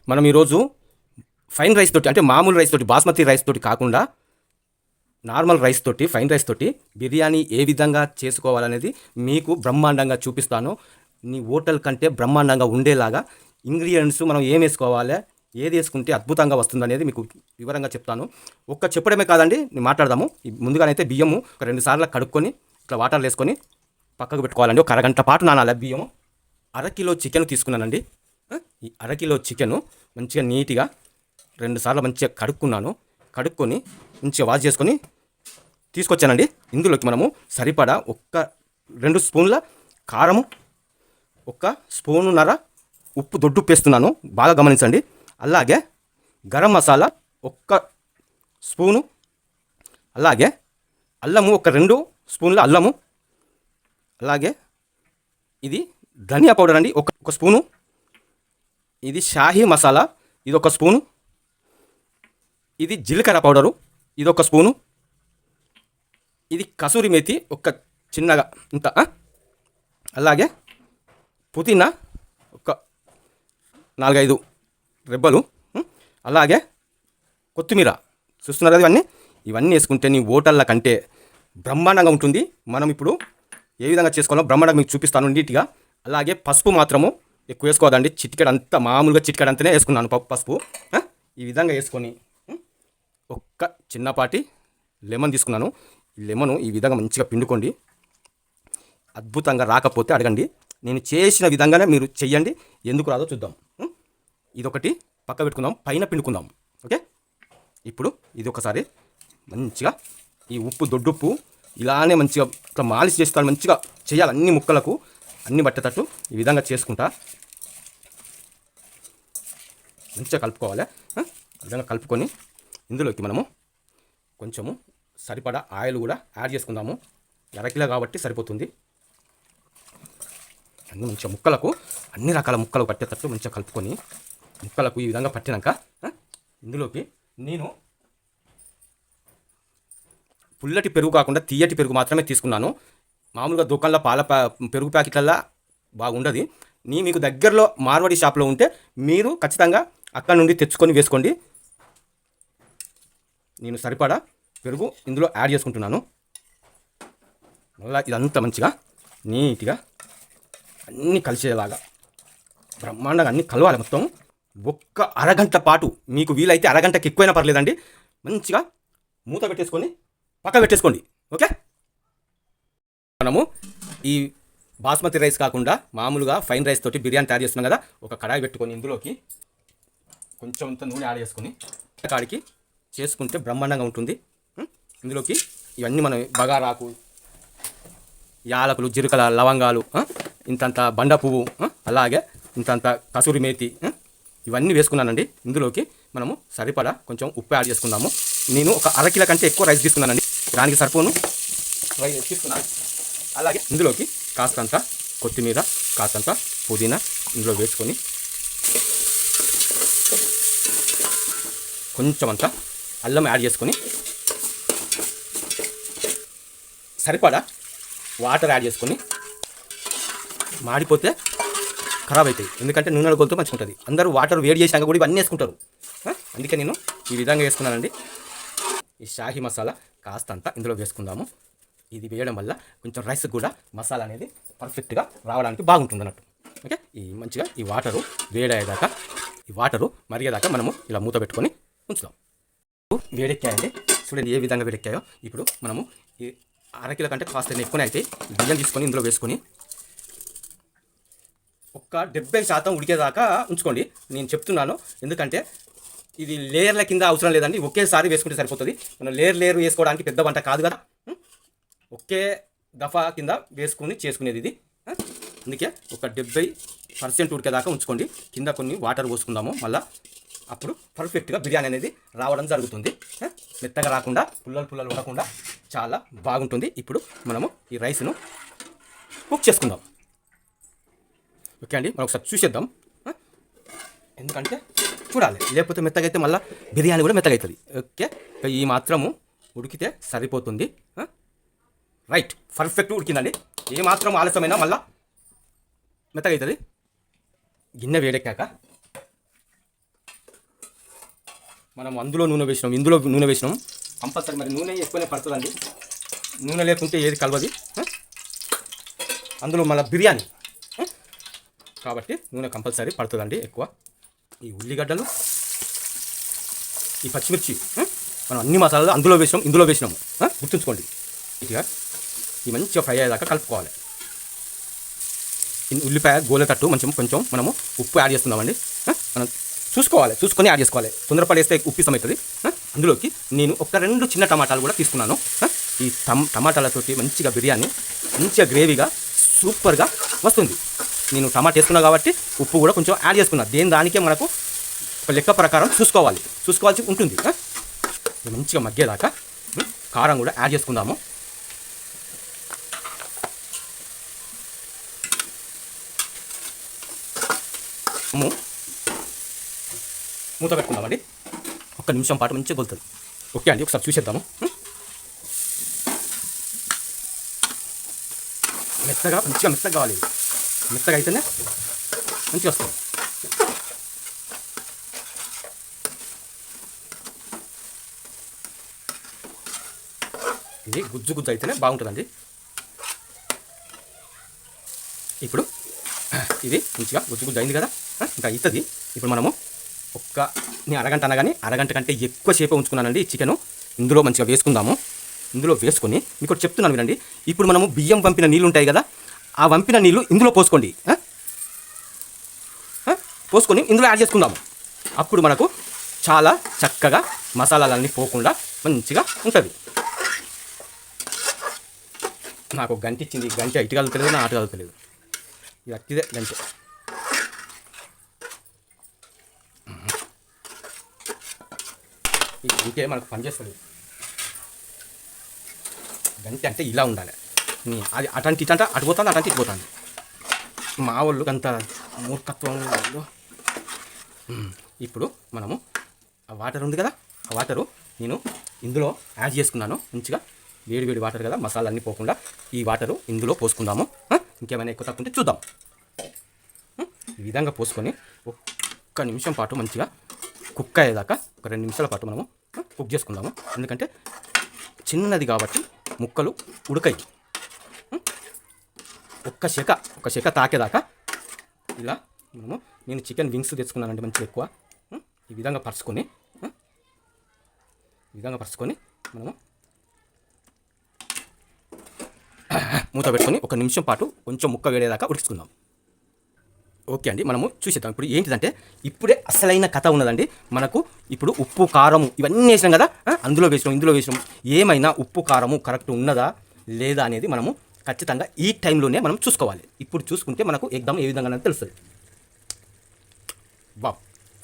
మనం ఈరోజు fine rice తోటి అంటే మామూలు రైస్ తోటి బాస్మతి రైస్ తోటి కాకుండా నార్మల్ రైస్ తోటి ఫైన్ రైస్ తోటి బిర్యానీ ఏ విధంగా చేసుకోవాలనేది మీకు బ్రహ్మాండంగా చూపిస్తాను. నీ హోటల్ కంటే బ్రహ్మాండంగా ఉండేలాగా ఇంగ్రీడియంట్స్ మనం ఏం వేసుకోవాలి, ఏది వేసుకుంటే అద్భుతంగా వస్తుందనేది మీకు వివరంగా చెప్తాను. చెప్పడమే కాదండి, నేను మాట్లాడదాము. ముందుగానైతే బియ్యము ఒక 2 సార్లు కడుక్కొని ఇట్లా వాటర్లో వేసుకొని పక్కకు పెట్టుకోవాలండి. ఒక అరగంట పాటు నానాలి బియ్యము. అరకిలో చికెన్ తీసుకున్నానండి. ఈ అరకిలో చికెను మంచిగా నీట్గా 2 సార్లు మంచిగా కడుక్కొని మంచిగా వాష్ చేసుకొని తీసుకొచ్చానండి. ఇందులోకి మనము సరిపడా 2 స్పూన్ల కారము, 1 స్పూనున్నర ఉప్పు, దొడ్డుప్పు వేస్తున్నాను, బాగా గమనించండి. అలాగే గరం మసాలా 1 స్పూను, అలాగే అల్లము 2 స్పూన్ల అల్లము, అలాగే ఇది ధనియా పౌడర్ అండి 1 స్పూను, ఇది షాహీ మసాలా ఇది 1 స్పూను, ఇది జీలకర్ర పౌడరు ఇది 1 స్పూను, ఇది కసూరి మేతి చిన్నగా ఇంత, అలాగే పుదీనా 4-5 రెబ్బలు, అలాగే కొత్తిమీర చూస్తున్నారు కదా. ఇవన్నీ వేసుకుంటే నీ హోటళ్ళ కంటే బ్రహ్మాండంగా ఉంటుంది. మనం ఇప్పుడు ఏ విధంగా చేసుకోవాలో బ్రహ్మాండంగా మీకు చూపిస్తాను నీట్గా. అలాగే పసుపు మాత్రము ఎక్కువ వేసుకోవద్దండి, చిటికెడంతా, మామూలుగా చిటికెడంతనే వేసుకున్నాను పసుపు. ఈ విధంగా వేసుకొని చిన్నపాటి లెమన్ తీసుకున్నాను. ఈ లెమను ఈ విధంగా మంచిగా పిండుకోండి. అద్భుతంగా రాకపోతే అడగండి, నేను చేసిన విధంగానే మీరు చెయ్యండి. ఎందుకు రాదో చూద్దాం. ఇదొకటి పక్క పెట్టుకుందాం, పైన పిండుకుందాం. ఓకే, ఇప్పుడు ఇది ఒకసారి మంచిగా ఈ దొడ్డుప్పు ఇలానే మంచిగా ఇట్లా మాలిష్ చేస్తాను. మంచిగా చేయాలి, అన్ని ముక్కలకు అన్ని పట్టేటట్టు ఈ విధంగా చేసుకుంటా మంచిగా కలుపుకోవాలి. ఈ విధంగా కలుపుకొని ఇందులోకి మనము కొంచెము సరిపడా ఆయిల్ కూడా యాడ్ చేసుకుందాము. 1 కిలో కాబట్టి సరిపోతుంది. అన్ని మంచిగా ముక్కలకు, అన్ని రకాల ముక్కలకు పట్టేటట్టు మంచిగా కలుపుకొని, ముక్కలకు ఈ విధంగా పట్టినాక ఇందులోకి నేను పుల్లటి పెరుగు కాకుండా తీయటి పెరుగు మాత్రమే తీసుకున్నాను. మామూలుగా దుకాణంలో పెరుగు ప్యాకెట్లల్లో బాగుండదు. మీకు దగ్గరలో మార్వాడి షాప్లో ఉంటే మీరు ఖచ్చితంగా అక్కడ నుండి తెచ్చుకొని వేసుకోండి. నేను సరిపడా పెరుగు ఇందులో యాడ్ చేసుకుంటున్నాను. మళ్ళీ ఇదంతా మంచిగా నీట్గా అన్నీ కలిసేలాగా బ్రహ్మాండంగా అన్నీ కలవాలి మొత్తం. 1 అరగంట పాటు, మీకు వీలైతే అరగంటకి ఎక్కువైనా పర్లేదండి, మంచిగా మూత పెట్టేసుకొని పక్క పెట్టేసుకోండి. ఓకే, మనము ఈ బాస్మతి రైస్ కాకుండా మామూలుగా ఫైన్ రైస్ తోటి బిర్యానీ తయారు చేస్తున్నాం కదా. ఒక కడాయి పెట్టుకొని ఇందులోకి కొంచెం అంత నూనె యాడ్ చేసుకొని కాడికి చేసుకుంటే బ్రహ్మాండంగా ఉంటుంది. ఇందులోకి ఇవన్నీ మనం బగారాకు, యాలకులు, జీలకర్ర, లవంగాలు, ఇంతంత బండ పువ్వు, అలాగే ఇంతంత కసూరి మేతి ఇవన్నీ వేసుకున్నానండి. ఇందులోకి మనము సరిపడా కొంచెం ఉప్పు యాడ్ చేసుకుందాము. నేను ఒక 1/2 కిలో కంటే ఎక్కువ రైస్ తీసుకున్నానండి, దానికి సరిపోను రైస్ తీసుకున్నాను. అలాగే ఇందులోకి కాస్తంత కొత్తిమీర, కాస్తంత పుదీనా ఇందులో వేసుకొని కొంచెం అంతా అల్లం యాడ్ చేసుకొని సరిపడా వాటర్ యాడ్ చేసుకొని, మాడిపోతే ఖరాబ్ అవుతాయి, ఎందుకంటే నూనెలో కొలుతూ మంచిగా ఉంటుంది. అందరూ వాటర్ వేడి చేసాక కూడా ఇవన్నీ వేసుకుంటారు. అందుకే నేను ఈ విధంగా వేసుకున్నానండి. ఈ షాహీ మసాలా కాస్తంత ఇందులో వేసుకుందాము. ఇది వేయడం వల్ల కొంచెం రైస్ కూడా మసాలా అనేది పర్ఫెక్ట్గా రావడానికి బాగుంటుంది అన్నట్టు. ఓకే, మంచిగా ఈ వాటరు వేడయ్యేదాకా, ఈ వాటరు మరిగేదాకా మనము ఇలా మూత పెట్టుకొని ఉంచుదాం. వేడెక్కాయండి, చూడండి ఏ విధంగా వేడెక్కాయో. ఇప్పుడు మనము ఈ 1/2 కిలో కంటే కాస్త ఎక్కువనే అయితే బియ్యం తీసుకొని ఇందులో వేసుకొని 70% ఉడికేదాకా ఉంచుకోండి. నేను చెప్తున్నాను ఎందుకంటే ఇది లేయర్ల కింద అవసరం లేదండి, ఒకేసారి వేసుకుంటే సరిపోతుంది. మనం లేయర్ వేసుకోవడానికి పెద్ద వంట కాదు కదా, ఒకే దఫా కింద వేసుకుని చేసుకునేది ఇది. అందుకే 70% ఉడికేదాకా ఉంచుకోండి. కింద కొన్ని వాటర్ పోసుకుందాము మళ్ళీ, అప్పుడు పర్ఫెక్ట్గా బిర్యానీ అనేది రావడం జరుగుతుంది. మెత్తగా రాకుండా, పుల్లలు ఉండకుండా చాలా బాగుంటుంది. ఇప్పుడు మనము ఈ రైస్ను కుక్ చేసుకుందాం. ఓకే అండి, మనం ఒకసారి చూసేద్దాం. ఎందుకంటే చూడాలి, లేకపోతే మెత్తగా అయితే మళ్ళీ బిర్యానీ కూడా మెత్తగా అవుతుంది. ఓకే, ఈ మాత్రము ఉడికితే సరిపోతుంది. Right, perfect ఉడికిందండి. ఏ మాత్రం ఆలస్యమైనా మళ్ళీ మెత్తగా అవుతుంది. గిన్నె వేడెక్కాక మనం అందులో నూనె వేసినాం, ఇందులో నూనె వేసినాం. కంపల్సరీ మరి నూనె ఎక్కువనే పడుతుందండి. నూనె లేకుంటే ఏది కలవది. అందులో మళ్ళీ బిర్యానీ కాబట్టి నూనె కంపల్సరీ పడుతుందండి ఎక్కువ. ఈ ఉల్లిగడ్డలు, ఈ పచ్చిమిర్చి మనం అన్ని మసాలాలు అందులో వేసినాం, ఇందులో వేసినాము. గుర్తుంచుకోండి. ఇక ఈ మంచిగా ఫ్రై అయ్యేదాకా కలుపుకోవాలి. ఉల్లిపాయ గోలేటట్టు కొంచెం మనము ఉప్పు యాడ్ చేస్తున్నామండి. మనం చూసుకొని యాడ్ చేసుకోవాలి. తొందరపడేస్తే ఉప్పు ఇష్టమవుతుంది. అందులోకి నేను ఒక 2 చిన్న టమాటాలు కూడా తీసుకున్నాను. ఈ టమాటాలతోటి మంచిగా బిర్యానీ మంచిగా గ్రేవీగా సూపర్గా వస్తుంది. నేను టమాటా వేసుకున్నా కాబట్టి ఉప్పు కూడా కొంచెం యాడ్ చేసుకున్నా. దానికే మనకు ఒక లెక్క ప్రకారం చూసుకోవాల్సి ఉంటుంది. మంచిగా మగ్గేదాకా కారం కూడా యాడ్ చేసుకుందాము. మూత పెట్టుకుందామండి. 1 నిమిషం పాటు మంచిగా గొలుతుంది. ఓకే అండి, ఒకసారి చూసేద్దాము. మంచిగా మెత్తగా కావాలి. మెత్తగా అయితేనే మంచిగా వస్తుంది. ఇది గుజ్జు అయితేనే బాగుంటుందండి. ఇప్పుడు ఇది మంచిగా గుజ్జు అయింది కదా, ఇంకా అవుతుంది. ఇప్పుడు మనము నేను అరగంట అనగానే అరగంట కంటే ఎక్కువ సేపు ఉంచుకున్నానండి ఈ చికెను. ఇందులో మంచిగా వేసుకుందాము. ఇందులో వేసుకొని మీకు చెప్తున్నాను వినండి. ఇప్పుడు మనము బియ్యం వంపిన నీళ్ళు ఉంటాయి కదా, ఆ వంపిన నీళ్ళు ఇందులో పోసుకోండి. పోసుకొని ఇందులో యాడ్ చేసుకుందాము. అప్పుడు మనకు చాలా చక్కగా మసాలాలన్నీ పోకుండా మంచిగా ఉంటుంది. నాకు గంట ఇచ్చింది. గంట ఇటు కలుగుతలేదు, నా అటు కలుగుతలేదు. ఇది అట్టిదే గంట. ఇంకే మనకు పనిచేస్తుంది. గంట అంటే ఇలా ఉండాలి. అది అటంటి ఇటంట అటు పోతుంది, అటంటి ఇటు పోతుంది. మా వాళ్ళకి అంత మూర్ఖత్వం. ఇప్పుడు మనము ఆ వాటర్ ఉంది కదా, ఆ వాటరు నేను ఇందులో యాడ్ చేసుకున్నాను. మంచిగా వేడి వాటర్ కదా, మసాలా అన్నీ పోకుండా ఈ వాటరు ఇందులో పోసుకుందాము. ఇంకేమైనా ఎక్కువ తక్కువ ఉంటే చూద్దాం. ఈ విధంగా పోసుకొని 1 నిమిషం పాటు మంచిగా కుక్ అయ్యేదాకా 2 నిమిషాల పాటు మనము కుక్ చేసుకుందాము. ఎందుకంటే చిన్నది కాబట్టి ముక్కలు ఉడకాయి. ఒక్క శేక తాకేదాకా ఇలా నేను చికెన్ వింగ్స్ తెచ్చుకున్నానండి మంచిగా ఎక్కువ. ఈ విధంగా పరుచుకొని మనము మూత పెట్టుకొని 1 నిమిషం పాటు కొంచెం ముక్క వేడేదాకా ఉడికించుకుందాం. ఓకే అండి, మనము చూసేద్దాం. ఇప్పుడు ఏంటిదంటే ఇప్పుడే అసలైన కథ ఉన్నదండి. మనకు ఇప్పుడు ఉప్పు కారము ఇవన్నీ వేసినాం కదా, ఇందులో వేసినాం. ఏమైనా ఉప్పు కారము కరెక్ట్ ఉన్నదా లేదా అనేది మనము ఖచ్చితంగా ఈ టైంలోనే మనం చూసుకోవాలి. ఇప్పుడు చూసుకుంటే మనకు ఎగ్దాం ఏ విధంగా తెలుస్తుంది.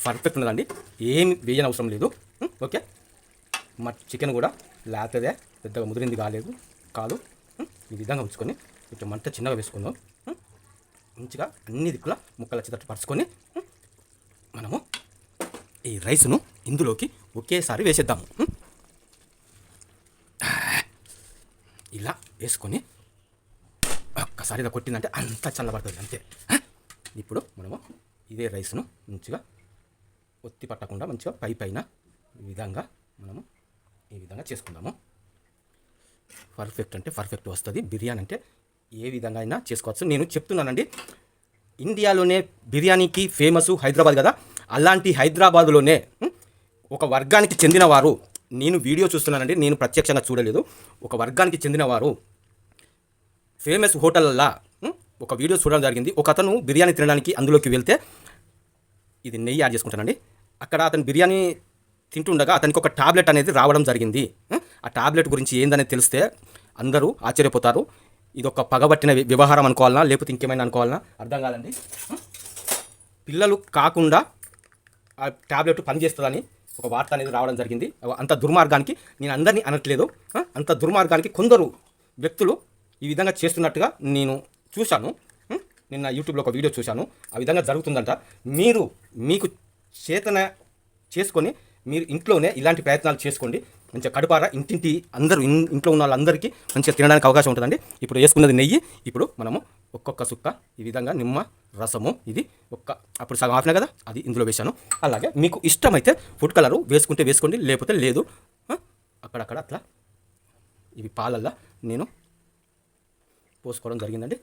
పర్ఫెక్ట్ ఉన్నదండి, ఏమి వేయని అవసరం లేదు. ఓకే, మా చికెన్ కూడా లేతదే, పెద్దగా ముదిరింది కాదు. ఈ విధంగా ఉంచుకొని కొంచెం మంట చిన్నగా వేసుకుందాం. మంచిగా అన్ని దిక్కుల ముక్కలు వచ్చేటట్టు పరుచుకొని మనము ఈ రైస్ను ఇందులోకి ఒకేసారి వేసేద్దాము. ఇలా వేసుకొని ఒక్కసారి ఇలా కొట్టిందంటే అంతా చల్లబడుతుంది అంతే. ఇప్పుడు మనము ఇదే రైస్ను మంచిగా ఒత్తి పట్టకుండా మంచిగా పైన ఈ విధంగా చేసుకుందాము. పర్ఫెక్ట్ అంటే పర్ఫెక్ట్ వస్తుంది. బిర్యానీ అంటే ఏ విధంగా అయినా చేసుకోవచ్చు. నేను చెప్తున్నానండి, ఇండియాలోనే బిర్యానీకి ఫేమస్ హైదరాబాద్ కదా, అలాంటి హైదరాబాదులోనే ఒక వర్గానికి చెందినవారు, నేను వీడియో చూస్తున్నానండి, నేను ప్రత్యక్షంగా చూడలేదు, ఒక వర్గానికి చెందినవారు ఫేమస్ హోటళ్ళల్లో ఒక వీడియో చూడడం జరిగింది. ఒక అతను బిర్యానీ తినడానికి అందులోకి వెళ్తే, ఇది నెయ్యి యాడ్ చేసుకుంటానండి, అక్కడ అతను బిర్యానీ తింటుండగా అతనికి ఒక టాబ్లెట్ అనేది రావడం జరిగింది. ఆ టాబ్లెట్ గురించి ఏందనేది తెలిస్తే అందరూ ఆశ్చర్యపోతారు. ఇది ఒక పగబట్టిన వ్యవహారం అనుకోవాలన్నా లేకపోతే ఇంకేమైనా అనుకోవాలన్నా అర్థం కాదండి. పిల్లలు కాకుండా ఆ టాబ్లెట్ పనిచేస్తుందని ఒక వార్త అనేది రావడం జరిగింది. అంత దుర్మార్గానికి నేను అందరినీ అనట్లేదు, అంత దుర్మార్గానికి కొందరు వ్యక్తులు ఈ విధంగా చేస్తున్నట్టుగా నేను చూశాను. నిన్న యూట్యూబ్లో ఒక వీడియో చూశాను. ఆ విధంగా జరుగుతుందంట. మీకు చేతన చేసుకొని మీరు ఇంట్లోనే ఇలాంటి ప్రయత్నాలు చేసుకోండి. మంచిగా కడుపారా అందరూ ఇంట్లో ఉన్న వాళ్ళందరికీ మంచిగా తినడానికి అవకాశం ఉంటుందండి. ఇప్పుడు వేసుకున్నది నెయ్యి. ఇప్పుడు మనము ఒక్కొక్క సుక్క ఈ విధంగా రసము ఇది అప్పుడు సగం ఆపినా కదా అది ఇందులో వేశాను. అలాగే మీకు ఇష్టమైతే ఫుడ్ కలరు వేసుకుంటే వేసుకోండి, లేకపోతే లేదు. అక్కడక్కడ అట్లా ఇవి పాలల్లో నేను పోసుకోవడం జరిగిందండి.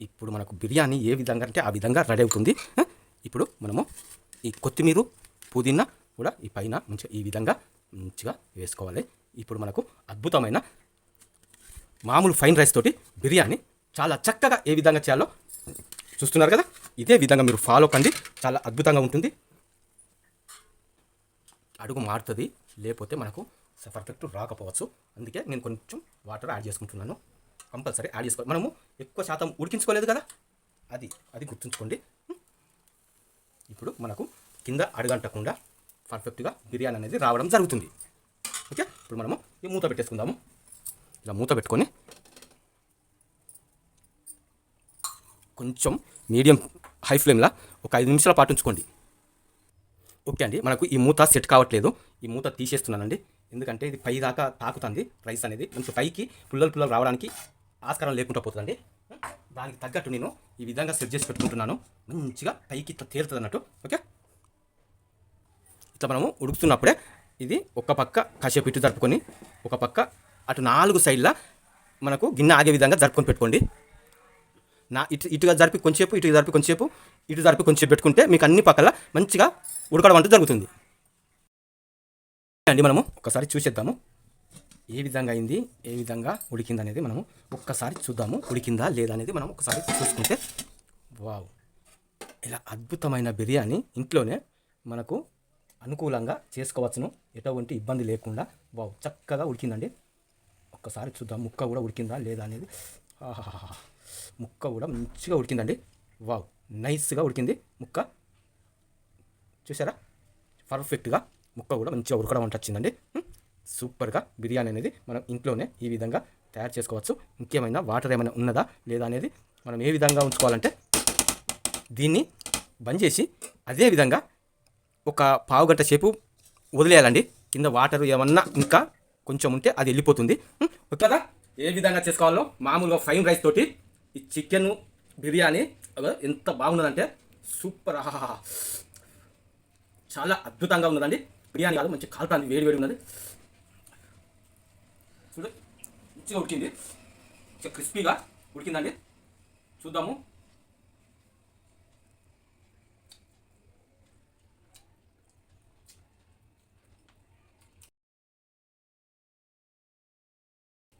ఇప్పుడు మనకు బిర్యానీ ఏ విధంగా అంటే ఆ విధంగా రెడీ అవుతుంది. ఇప్పుడు మనము ఈ కొత్తిమీర పుదీనా కూడా ఈ పైన మంచిగా ఈ విధంగా మంచిగా వేసుకోవాలి. ఇప్పుడు మనకు అద్భుతమైన మామూలు ఫైన్ రైస్ తోటి బిర్యానీ చాలా చక్కగా ఏ విధంగా చేయాలో చూస్తున్నారు కదా. ఇదే విధంగా మీరు ఫాలో కండి, చాలా అద్భుతంగా ఉంటుంది. అడుగు మారుతుంది, లేకపోతే మనకు పర్ఫెక్ట్ రాకపోవచ్చు. అందుకే నేను కొంచెం వాటర్ యాడ్ చేసుకుంటున్నాను. కంపల్సరీ యాడ్ చేసుకోవాలి. మనము ఎక్కువ శాతం ఉడికించుకోలేదు కదా, అది గుర్తుంచుకోండి. ఇప్పుడు మనకు కింద అడుగంటకుండా పర్ఫెక్ట్గా బిర్యానీ అనేది రావడం జరుగుతుంది. ఓకే, ఇప్పుడు మనము ఈ మూత పెట్టేసుకుందాము. ఇలా మూత పెట్టుకొని కొంచెం మీడియం హై ఫ్లేమ్లో ఒక 5 నిమిషాల పాటు ఉంచుకోండి. ఓకే అండి, మనకు ఈ మూత సెట్ కావట్లేదు. ఈ మూత తీసేస్తున్నానండి, ఎందుకంటే ఇది పై దాకా తాకుతుంది. రైస్ అనేది మంచి పైకి పుల్లలు రావడానికి ఆస్కారం లేకుండా పోతుందండి. దానికి తగ్గట్టు నేను ఈ విధంగా సెట్ చేసి పెట్టుకుంటున్నాను. మంచిగా పైకి ఇట్లా తేలుతుంది అన్నట్టు. ఓకే, ఇట్లా మనము ఉడుకుతున్నప్పుడే ఇది ఒక పక్క కాసేపు ఇటు జరుపుకొని ఒక పక్క అటు 4 సైడ్ల మనకు గిన్నె ఆగే విధంగా జరుపుకొని పెట్టుకోండి. ఇటుగా జరిపి కొంచెంసేపు, ఇటుగా జరిపి కొంచెంసేపు, ఇటు జరిపి కొంచెంసేపు పెట్టుకుంటే మీకు అన్ని పక్కల మంచిగా ఉడకడం అంటూ జరుగుతుంది అండి. మనము ఒకసారి చూసేద్దాము ఏ విధంగా అయింది, ఏ విధంగా ఉడికింది అనేది మనము ఒక్కసారి చూద్దాము. ఉడికిందా లేదా అనేది మనం ఒకసారి చూసుకుంటే వావ్, ఇలా అద్భుతమైన బిర్యానీ ఇంట్లోనే మనకు అనుకూలంగా చేసుకోవచ్చును, ఎటువంటి ఇబ్బంది లేకుండా. వావ్, చక్కగా ఉడికిందండి. ఒక్కసారి చూద్దాం ముక్క కూడా ఉడికిందా లేదా అనేది. ముక్క కూడా మంచిగా ఉడికిందండి. వావ్, నైస్గా ఉడికింది ముక్క. చూసారా, పర్ఫెక్ట్గా ముక్క కూడా మంచిగా ఉడకడం అంటే వచ్చిందండి. సూపర్గా బిర్యానీ అనేది మనం ఇంట్లోనే ఈ విధంగా తయారు చేసుకోవచ్చు. ఇంకేమైనా వాటర్ ఏమైనా ఉన్నదా లేదా అనేది మనం ఏ విధంగా ఉంచుకోవాలంటే దీన్ని బంద్ చేసి అదే విధంగా ఒక పావు గంట సేపు వదిలేయాలండి. కింద వాటర్ ఏమన్నా ఇంకా కొంచెం ఉంటే అది వెళ్ళిపోతుంది. కదా ఏ విధంగా చేసుకోవాలో మామూలుగా ఫ్రైడ్ రైస్ తోటి ఈ చికెన్ బిర్యానీ ఎంత బాగున్నదంటే సూపర్. చాలా అద్భుతంగా ఉన్నదండి. బిర్యానీ కాదు, మంచి కాల్పాన్ని వేడి ఉన్నది. చూడు, మంచిగా ఉడికింది, మంచిగా క్రిస్పీగా ఉడికిందండి. చూద్దాము.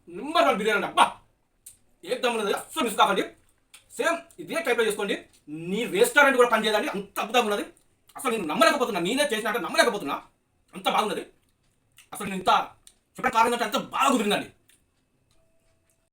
నెంబర్ 1 బిర్యానీ అబ్బా, ఏకదమ్ ఉన్నది, అస్సలు మిస్ కాకండి. సేమ్ ఇదే టైప్లో చేసుకోండి. నీ రెస్టారెంట్ కూడా పనిచేయదండి, అంత అద్భుతంగా ఉన్నది. అసలు నేను నమ్మలేకపోతున్నా, నేనే చేసినట్టు నమ్మలేకపోతున్నా, అంత బాగున్నది. అసలు నేను ఇంత చెప్పడం కారణం అంటే అంత బాగా కుదిరిందండి.